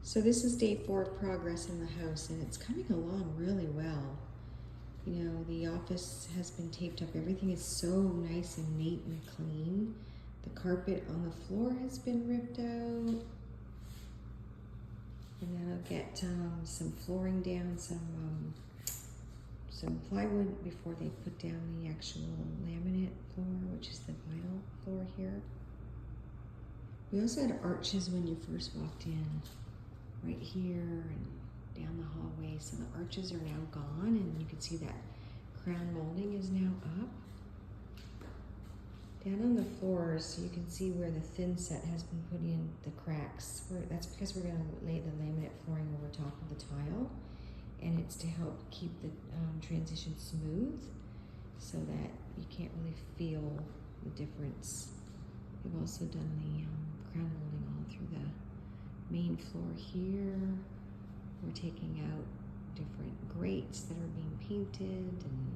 So this is day 4 of progress in the house, and it's coming along really well. You know, the office has been taped up. Everything is so nice and neat and clean. The carpet on the floor has been ripped out. And then I'll get some flooring down, some plywood before they put down the actual laminate floor, which is the vinyl floor here. We also had arches when you first walked in, right here and down the hallway. So the arches are now gone, and you can see that crown molding is now up. Down on the floors, so you can see where the thin set has been put in, the cracks. That's because we're going to lay the laminate flooring over top of the tile, and it's to help keep the transition smooth so that you can't really feel the difference. We've also done the crown molding all through the main floor here. We're taking out different grates that are being painted, and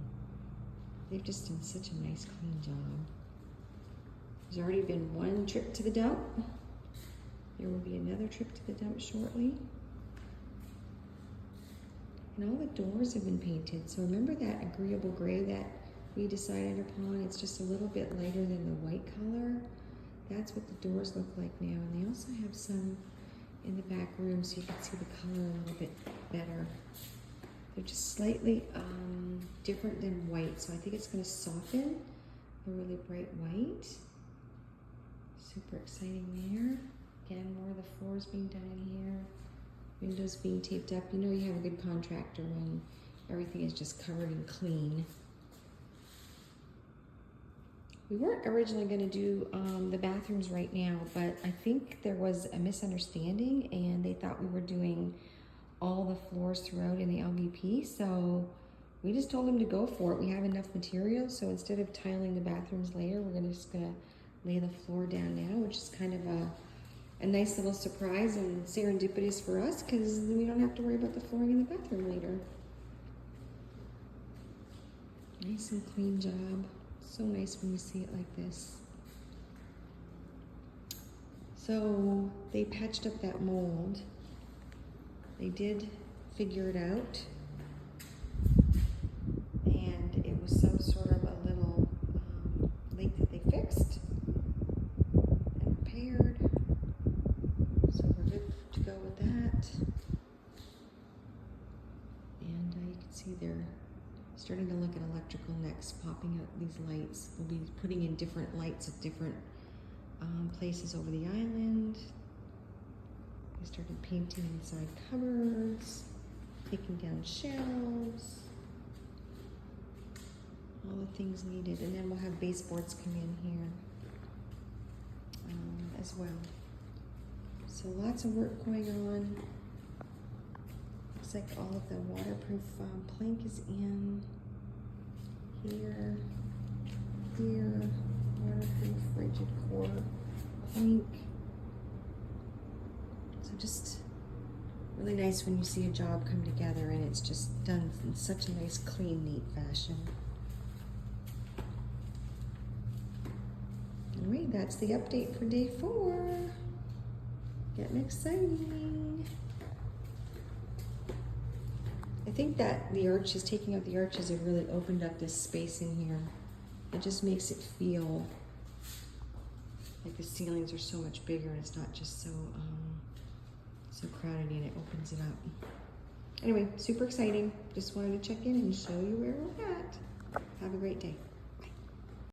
they've just done such a nice clean job. There's already been one trip to the dump. There will be another trip to the dump shortly. And all the doors have been painted. So remember that agreeable gray that we decided upon? It's just a little bit lighter than the white color. That's what the doors look like now. And they also have some in the back room so you can see the color a little bit better. They're just slightly different than white. So I think it's going to soften a really bright white. Super exciting there. Again, more of the floors being done in here. Windows being taped up. You know you have a good contractor when everything is just covered in clean. We weren't originally going to do the bathrooms right now, but I think there was a misunderstanding and they thought we were doing all the floors throughout in the LVP, so we just told them to go for it. We have enough material, so instead of tiling the bathrooms later, we're just gonna lay the floor down now, which is kind of a nice little surprise and serendipitous for us because we don't have to worry about the flooring in the bathroom later. Nice and clean job. So nice when you see it like this. So they patched up that mold. They did figure it out. And it was some sort of a little leak that they fixed and repaired. So we're good to go with that. And you can see they're starting to look at electrical next, popping out these lights. We'll be putting in different lights at different places over the island. We started painting inside cupboards, taking down shelves, all the things needed. And then we'll have baseboards come in here as well. So lots of work going on. Looks like all of the waterproof plank is in. Here, waterproof rigid core plank. So just really nice when you see a job come together and it's just done in such a nice, clean, neat fashion. All right, that's the update for day 4. Getting exciting. I think that the arches, taking out the arches, have really opened up this space in here. It just makes it feel like the ceilings are so much bigger and it's not just so crowded in. It opens it up. Anyway, super exciting. Just wanted to check in and show you where we're at. Have a great day.